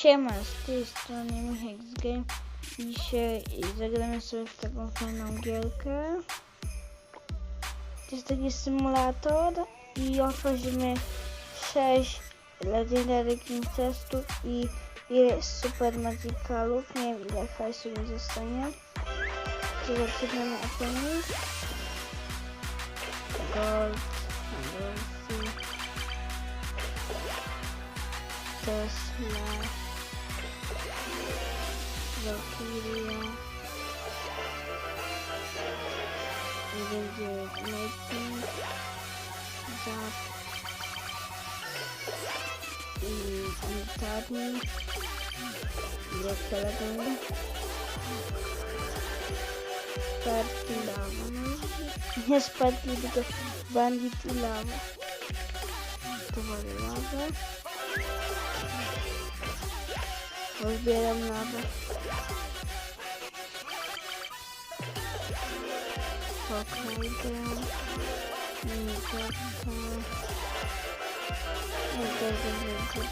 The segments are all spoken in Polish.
Siema, z tej strony Michek z Game. Dzisiaj zagramy sobie w taką fajną gierkę. To jest taki symulator i otworzymy 6 Legendary King Chestów i ile Super Magicalów. Nie wiem ile hajsu mi zostanie. To zaczynamy opening. Gold, Tesla, Valkyria, i będzie Mating, Zap i Unitarni, Wielka Legenda, Sparki, Lava, nie Sparki, tylko Bandit i Lava. To wolę lawę. Rozbieram lawę. Pokrajdę. Minikarta. Interwencja.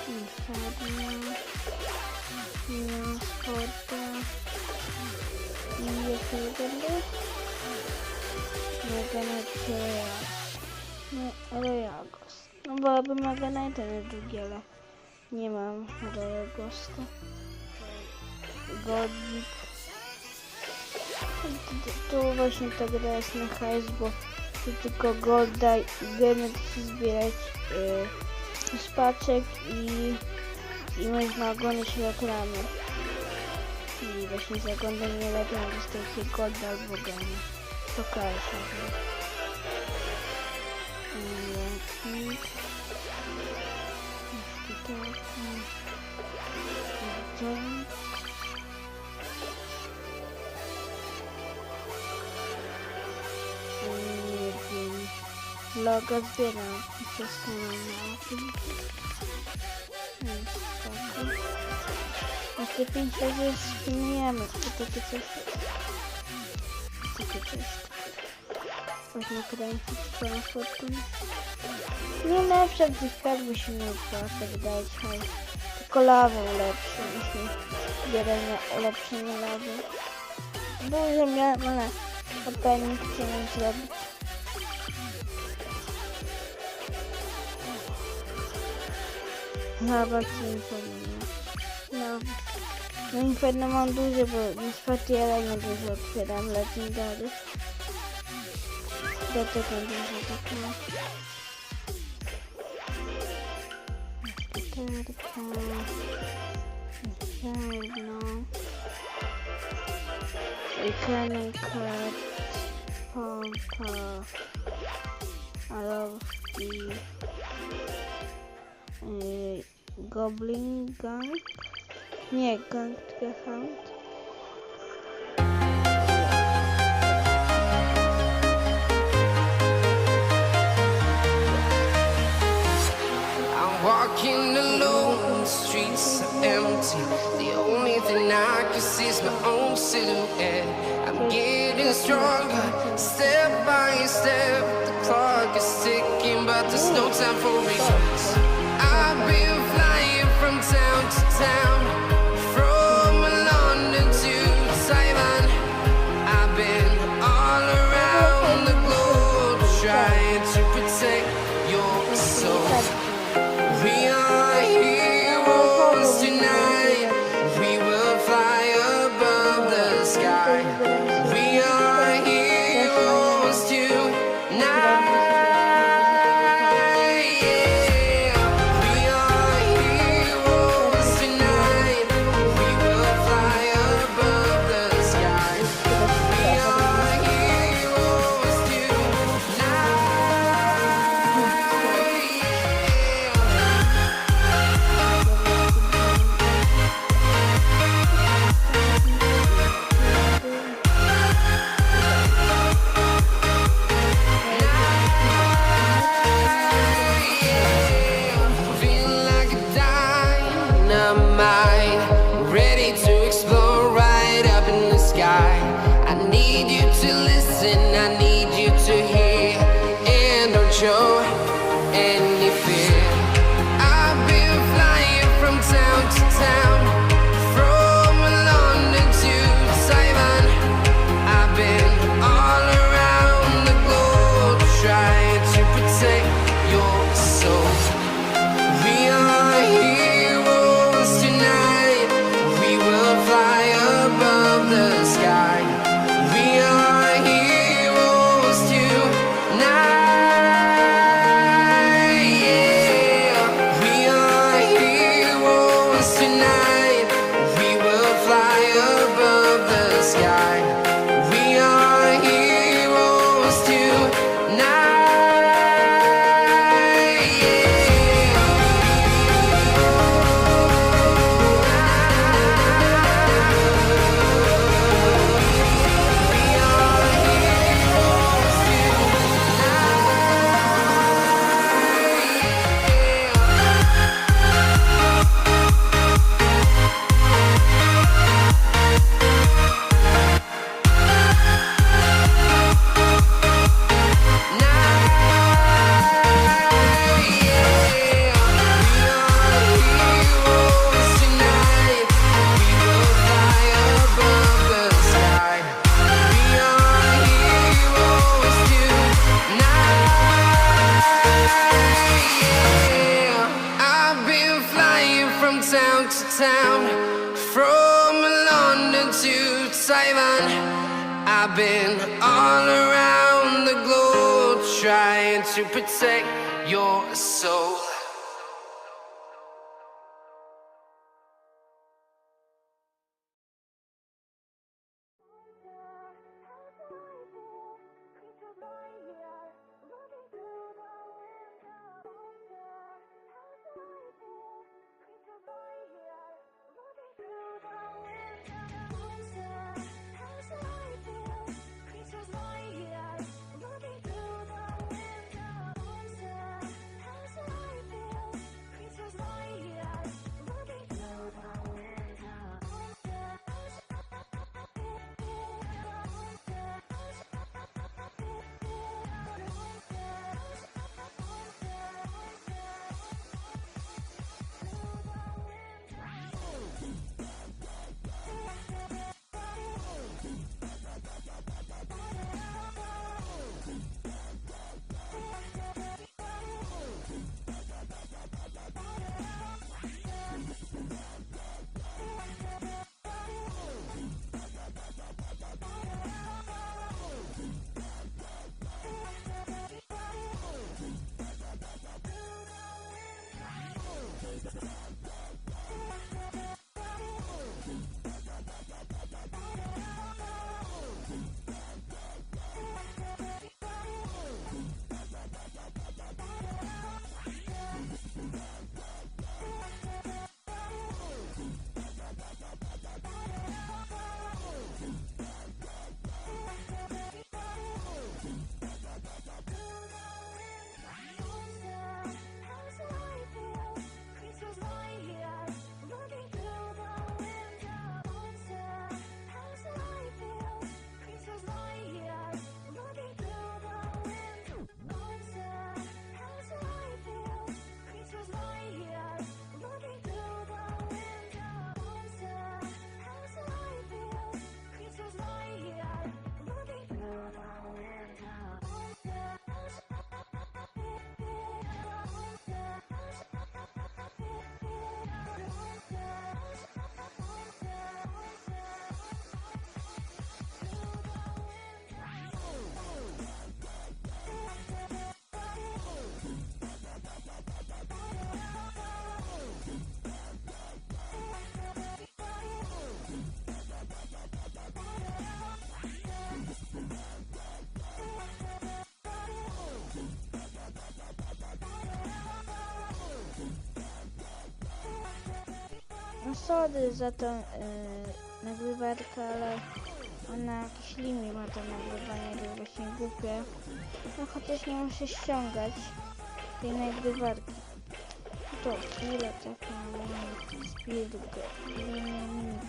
Inferno. Sporta. I jaka legenda? Legenda Royagos. No byłaby Maganite na drugie, ale nie mam Royagosta. Godzik. Tu właśnie ta gra jest na hajs, bo tu tylko golda i wiemy zbierać z paczek i można ogonić reklamy. I właśnie za oglądanie reklam dostajecie golda albo gamy. Pokażę. Logo zbieram przez kanał na a te 5 razy zmieniamy, to takie coś można kręcić całą fortunę. Nie lepsze od tych kart, bo się nie opłaca wydać hajs. Tylko lawę lepsze, jeśli zbieranie ulepszenie lawy. Dużo miałem, ale opening chciałem zrobić. Lawa czy Inferno. No Inferno mam dużo, bo nie spatiela nie dużo otwieram legendary. Do tego dużo takiego. Inferno. Cannon Card. Pompa. Alowski. Goblin Gang. Nie, Gang Hunt. Walking alone, the streets are empty. The only thing I can see is my own silhouette. I'm getting stronger, step by step. The clock is ticking, but there's no time for regrets. I've been flying from town to town, from London to Taiwan. I've been all around the globe, trying to protect your soul. We are heroes tonight. We will fly above the sky. We are heroes tonight. Yeah. We are heroes tonight. We will fly above the sky. We are heroes tonight. Ready to explore right up in the sky. I need you to listen, I need you to hear, and don't show any fear. I've been flying town, from London to Taiwan. I've been all around the globe trying to protect your soul. Sorry za tą nagrywarkę, ale ona jakiś limit ma to nagrywanie, to jest właśnie głupie. No chociaż nie muszę ściągać tej nagrywarki. To chwilę taka Spirgo,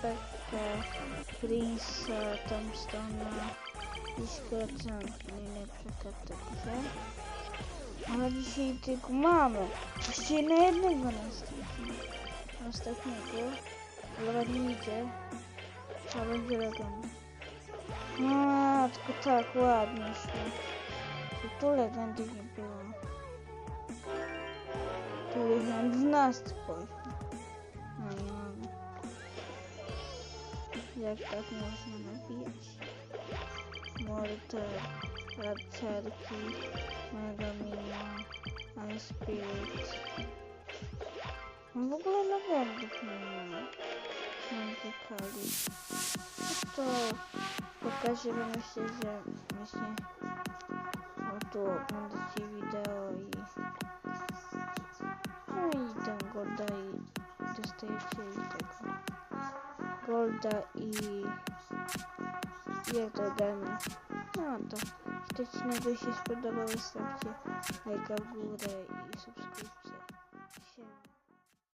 Pekka, Prince'a, Tombstone'a i Skorcanki, najlepsza karta grze. Ale dzisiaj tylko mamy. Jeszcze na jednego następnego, ale ładnie idzie, a będzie legenda. No, tylko tak ładnie szło. Tu legendy nie było. Tu już mam 12 poziom. No nie mogę. Jak tak można nabijać? Mortar, Racerki, Megaminion, Unspirit. No w ogóle lewendów nie ma. Mam pokali. No to pokażę wam myślę, że właśnie tu oglądacie wideo i no i tam golda i dostajecie i tego golda i jak to damy. No to jeśli odcinek się spodobał, zostawcie lajka w górę i subskrypcję.